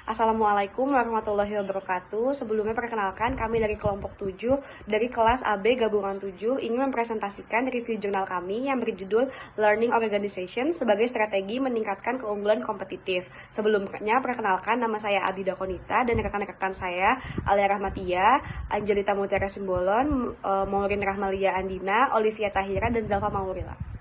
Assalamualaikum warahmatullahi wabarakatuh. Sebelumnya perkenalkan kami dari kelompok 7 dari kelas AB gabungan 7 ingin mempresentasikan review jurnal kami yang berjudul Learning Organization sebagai strategi meningkatkan keunggulan kompetitif. Sebelumnya perkenalkan nama saya Abida Konita dan rekan-rekan saya Alia Rahmatia, Angelita Mutiara Simbolon, Maureen Rahmalia Andina, Olivia Tahira, dan Zalfa Maurila.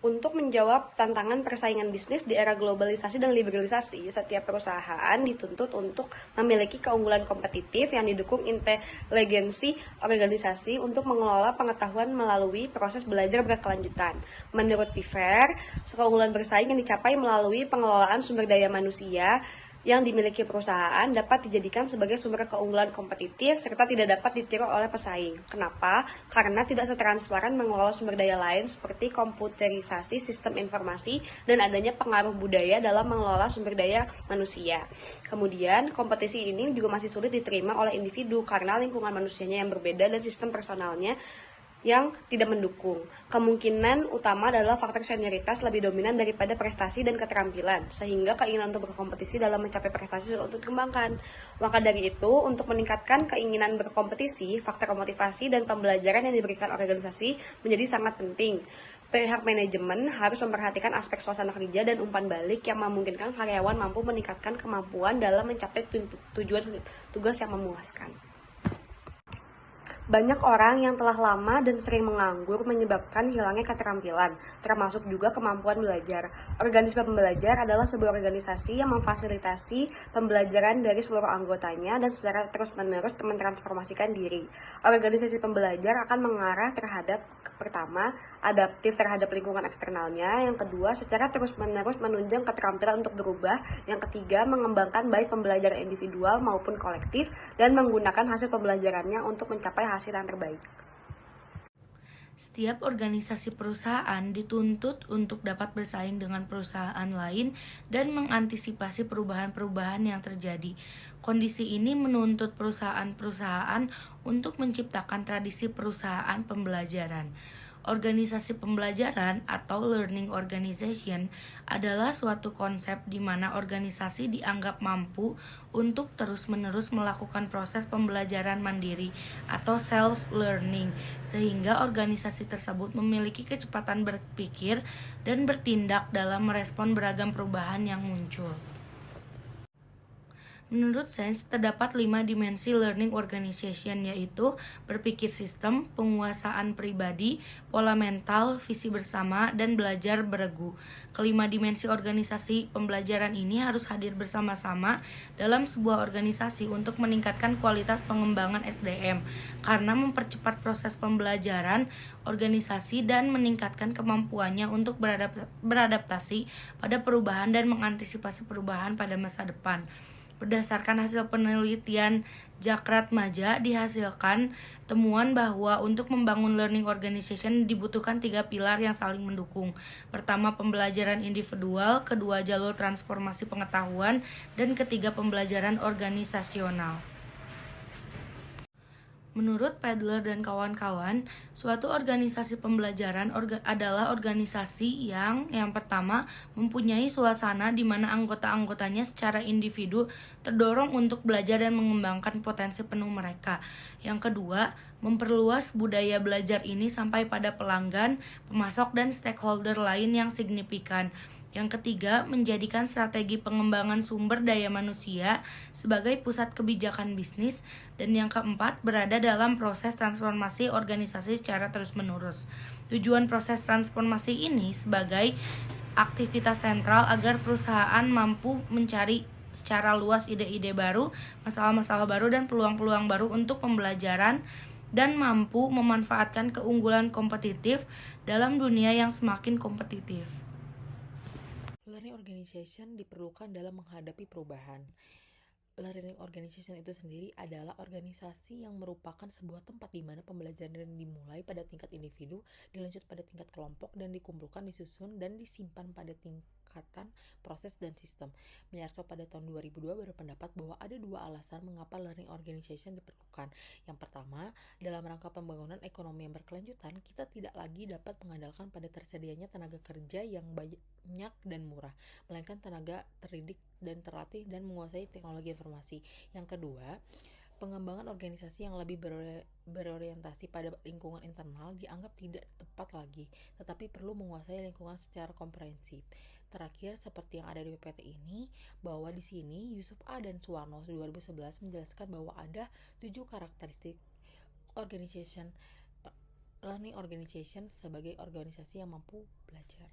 Untuk menjawab tantangan persaingan bisnis di era globalisasi dan liberalisasi, setiap perusahaan dituntut untuk memiliki keunggulan kompetitif yang didukung inteligensi organisasi untuk mengelola pengetahuan melalui proses belajar berkelanjutan. Menurut Piver, keunggulan bersaing yang dicapai melalui pengelolaan sumber daya manusia yang dimiliki perusahaan dapat dijadikan sebagai sumber keunggulan kompetitif serta tidak dapat ditiru oleh pesaing. Kenapa? Karena tidak setransparan mengelola sumber daya lain seperti komputerisasi sistem informasi dan adanya pengaruh budaya dalam mengelola sumber daya manusia. Kemudian, kompetisi ini juga masih sulit diterima oleh individu karena lingkungan manusianya yang berbeda dan sistem personalnya yang tidak mendukung. Kemungkinan utama adalah faktor senioritas lebih dominan daripada prestasi dan keterampilan, sehingga keinginan untuk berkompetisi dalam mencapai prestasi sulit untuk dikembangkan. Maka dari itu, untuk meningkatkan keinginan berkompetisi, faktor motivasi dan pembelajaran yang diberikan organisasi menjadi sangat penting. Pihak manajemen harus memperhatikan aspek suasana kerja dan umpan balik yang memungkinkan karyawan mampu meningkatkan kemampuan dalam mencapai tujuan tugas yang memuaskan. Banyak orang yang telah lama dan sering menganggur menyebabkan hilangnya keterampilan, termasuk juga kemampuan belajar. Organisme pembelajar adalah sebuah organisasi yang memfasilitasi pembelajaran dari seluruh anggotanya dan secara terus-menerus mentransformasikan diri. Organisasi pembelajar akan mengarah terhadap, pertama, adaptif terhadap lingkungan eksternalnya, yang kedua, secara terus-menerus menunjang keterampilan untuk berubah, yang ketiga, mengembangkan baik pembelajaran individual maupun kolektif, dan menggunakan hasil pembelajarannya untuk mencapai hasil yang terbaik. Setiap organisasi perusahaan dituntut untuk dapat bersaing dengan perusahaan lain dan mengantisipasi perubahan-perubahan yang terjadi. Kondisi ini menuntut perusahaan-perusahaan untuk menciptakan tradisi perusahaan pembelajaran. Organisasi pembelajaran atau learning organization adalah suatu konsep di mana organisasi dianggap mampu untuk terus-menerus melakukan proses pembelajaran mandiri atau self-learning, sehingga organisasi tersebut memiliki kecepatan berpikir dan bertindak dalam merespon beragam perubahan yang muncul. Menurut Sains, terdapat 5 dimensi learning organization, yaitu berpikir sistem, penguasaan pribadi, pola mental, visi bersama, dan belajar beregu. Kelima dimensi organisasi pembelajaran ini harus hadir bersama-sama dalam sebuah organisasi untuk meningkatkan kualitas pengembangan SDM, karena mempercepat proses pembelajaran organisasi dan meningkatkan kemampuannya untuk beradaptasi pada perubahan dan mengantisipasi perubahan pada masa depan. Berdasarkan hasil penelitian Jakrat Maja, dihasilkan temuan bahwa untuk membangun learning organization dibutuhkan 3 pilar yang saling mendukung. Pertama, pembelajaran individual, kedua, jalur transformasi pengetahuan, dan ketiga, pembelajaran organisasional. Menurut Padler dan kawan-kawan, suatu organisasi pembelajaran adalah organisasi yang pertama mempunyai suasana di mana anggota-anggotanya secara individu terdorong untuk belajar dan mengembangkan potensi penuh mereka. Yang kedua, memperluas budaya belajar ini sampai pada pelanggan, pemasok, dan stakeholder lain yang signifikan. Yang ketiga, menjadikan strategi pengembangan sumber daya manusia sebagai pusat kebijakan bisnis. Dan yang keempat, berada dalam proses transformasi organisasi secara terus-menerus. Tujuan proses transformasi ini sebagai aktivitas sentral agar perusahaan mampu mencari secara luas ide-ide baru, masalah-masalah baru, dan peluang-peluang baru untuk pembelajaran, dan mampu memanfaatkan keunggulan kompetitif dalam dunia yang semakin kompetitif. Learning organization diperlukan dalam menghadapi perubahan. Learning organization itu sendiri adalah organisasi yang merupakan sebuah tempat di mana pembelajaran dimulai pada tingkat individu, dilanjut pada tingkat kelompok, dan dikumpulkan, disusun, dan disimpan pada pendekatan proses dan sistem. Meyarso pada tahun 2002 berpendapat bahwa ada dua alasan mengapa learning organization diperlukan. Yang pertama, dalam rangka pembangunan ekonomi yang berkelanjutan, kita tidak lagi dapat mengandalkan pada tersedianya tenaga kerja yang banyak dan murah, melainkan tenaga terdidik dan terlatih dan menguasai teknologi informasi. Yang kedua, pengembangan organisasi yang lebih berorientasi pada lingkungan internal dianggap tidak tepat lagi, tetapi perlu menguasai lingkungan secara komprehensif. Terakhir, seperti yang ada di PPT ini, bahwa di sini Yusuf A. dan Suwarno 2011 menjelaskan bahwa ada 7 karakteristik learning organization sebagai organisasi yang mampu belajar.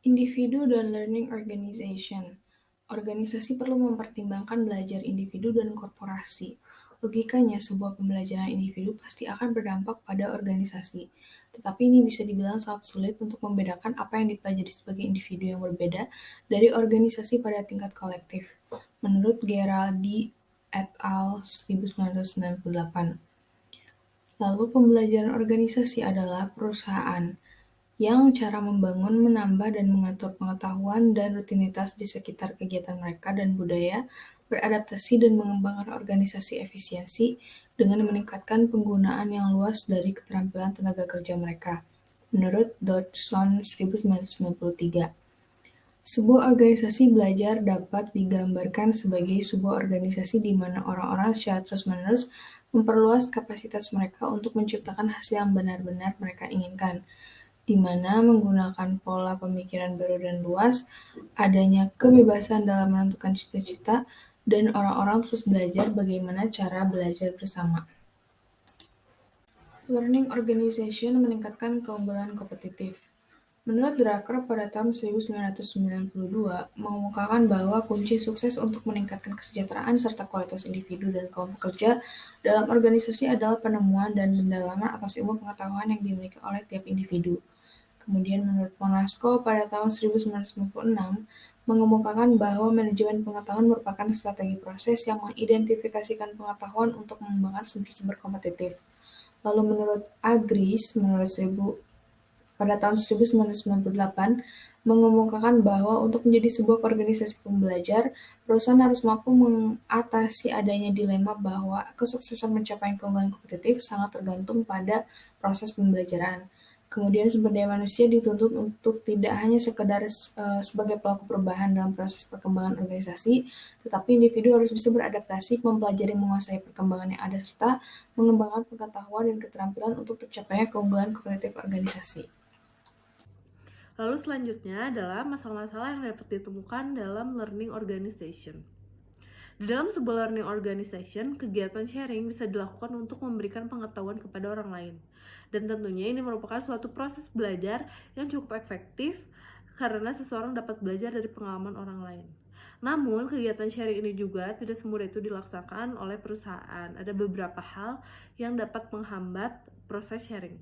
Individu dan learning organization. Organisasi perlu mempertimbangkan belajar individu dan korporasi. Logikanya, sebuah pembelajaran individu pasti akan berdampak pada organisasi. Tetapi ini bisa dibilang sangat sulit untuk membedakan apa yang dipelajari sebagai individu yang berbeda dari organisasi pada tingkat kolektif. Menurut Geraldi et al. 1998. Lalu pembelajaran organisasi adalah perusahaan yang cara membangun, menambah, dan mengatur pengetahuan dan rutinitas di sekitar kegiatan mereka dan budaya, beradaptasi dan mengembangkan organisasi efisiensi dengan meningkatkan penggunaan yang luas dari keterampilan tenaga kerja mereka. Menurut Dodson 1993. Sebuah organisasi belajar dapat digambarkan sebagai sebuah organisasi di mana orang-orang secara terus-menerus memperluas kapasitas mereka untuk menciptakan hasil yang benar-benar mereka inginkan, di mana menggunakan pola pemikiran baru dan luas, adanya kebebasan dalam menentukan cita-cita, dan orang-orang terus belajar bagaimana cara belajar bersama. Learning organization meningkatkan keunggulan kompetitif. Menurut Drucker pada tahun 1992 mengemukakan bahwa kunci sukses untuk meningkatkan kesejahteraan serta kualitas individu dan kaum pekerja dalam organisasi adalah penemuan dan pendalaman atas ilmu pengetahuan yang dimiliki oleh tiap individu. Kemudian menurut Monasco pada tahun 1996 mengemukakan bahwa manajemen pengetahuan merupakan strategi proses yang mengidentifikasikan pengetahuan untuk mengembangkan sumber-sumber kompetitif. Lalu menurut Agris pada tahun 1998 mengemukakan bahwa untuk menjadi sebuah organisasi pembelajar, perusahaan harus mampu mengatasi adanya dilema bahwa kesuksesan mencapai keunggulan kompetitif sangat tergantung pada proses pembelajaran. Kemudian sumber daya manusia dituntut untuk tidak hanya sekedar sebagai pelaku perubahan dalam proses perkembangan organisasi, tetapi individu harus bisa beradaptasi, mempelajari menguasai perkembangan yang ada, serta mengembangkan pengetahuan dan keterampilan untuk tercapainya keunggulan kompetitif organisasi. Lalu selanjutnya adalah masalah-masalah yang dapat ditemukan dalam learning organization. Di dalam sebuah learning organization, kegiatan sharing bisa dilakukan untuk memberikan pengetahuan kepada orang lain. Dan tentunya ini merupakan suatu proses belajar yang cukup efektif karena seseorang dapat belajar dari pengalaman orang lain. Namun, kegiatan sharing ini juga tidak semudah itu dilaksanakan oleh perusahaan. Ada beberapa hal yang dapat menghambat proses sharing.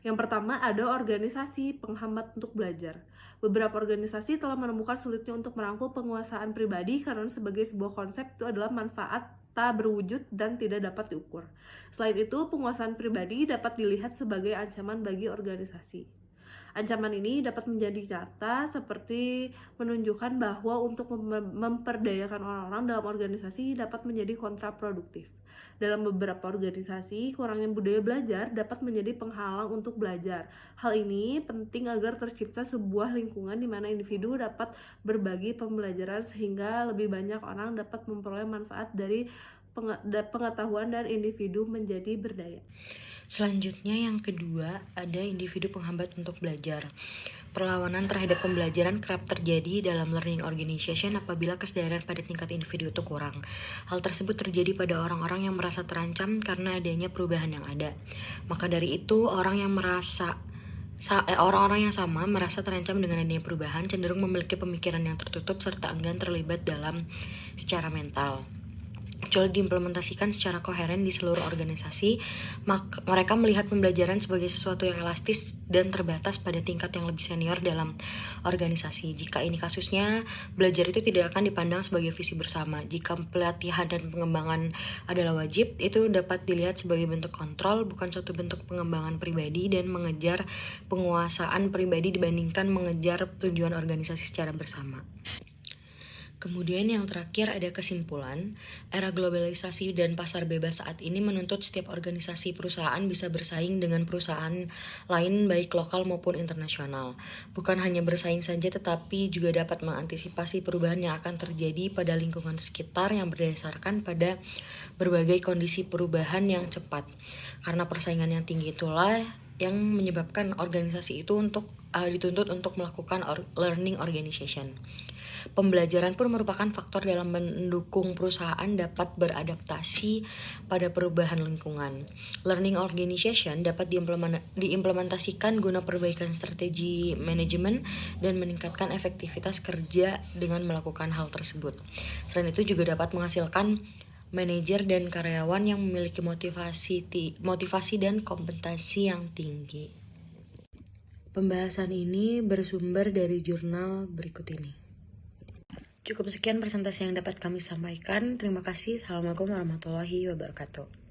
Yang pertama, ada organisasi penghambat untuk belajar. Beberapa organisasi telah menemukan sulitnya untuk merangkul penguasaan pribadi karena sebagai sebuah konsep itu adalah manfaat tak berwujud dan tidak dapat diukur. Selain itu, penguasaan pribadi dapat dilihat sebagai ancaman bagi organisasi. Ancaman ini dapat menjadi nyata seperti menunjukkan bahwa untuk memperdayakan orang-orang dalam organisasi dapat menjadi kontraproduktif. Dalam beberapa organisasi, kurangnya budaya belajar dapat menjadi penghalang untuk belajar. Hal ini penting agar tercipta sebuah lingkungan di mana individu dapat berbagi pembelajaran sehingga lebih banyak orang dapat memperoleh manfaat dari pengetahuan dan individu menjadi berdaya. Selanjutnya yang kedua, ada individu penghambat untuk belajar. Perlawanan terhadap pembelajaran kerap terjadi dalam learning organization apabila kesadaran pada tingkat individu itu kurang. Hal tersebut terjadi pada orang-orang yang merasa terancam karena adanya perubahan yang ada. Maka dari itu, orang-orang yang sama merasa terancam dengan adanya perubahan cenderung memiliki pemikiran yang tertutup serta enggan terlibat dalam secara mental. kecuali diimplementasikan secara koheren di seluruh organisasi. Mereka melihat pembelajaran sebagai sesuatu yang elastis dan terbatas pada tingkat yang lebih senior dalam organisasi. Jika ini kasusnya, belajar itu tidak akan dipandang sebagai visi bersama. Jika pelatihan dan pengembangan adalah wajib, itu dapat dilihat sebagai bentuk kontrol, bukan suatu bentuk pengembangan pribadi dan mengejar penguasaan pribadi dibandingkan mengejar tujuan organisasi secara bersama. Kemudian yang terakhir ada kesimpulan, era globalisasi dan pasar bebas saat ini menuntut setiap organisasi perusahaan bisa bersaing dengan perusahaan lain baik lokal maupun internasional. Bukan hanya bersaing saja tetapi juga dapat mengantisipasi perubahan yang akan terjadi pada lingkungan sekitar yang berdasarkan pada berbagai kondisi perubahan yang cepat. Karena persaingan yang tinggi itulah yang menyebabkan organisasi itu dituntut untuk melakukan learning organization. Pembelajaran pun merupakan faktor dalam mendukung perusahaan dapat beradaptasi pada perubahan lingkungan. Learning organization dapat diimplementasikan guna perbaikan strategi manajemen dan meningkatkan efektivitas kerja dengan melakukan hal tersebut. Selain itu juga dapat menghasilkan manajer dan karyawan yang memiliki motivasi dan kompetensi yang tinggi. Pembahasan ini bersumber dari jurnal berikut ini. Cukup sekian presentasi yang dapat kami sampaikan. Terima kasih. Assalamualaikum warahmatullahi wabarakatuh.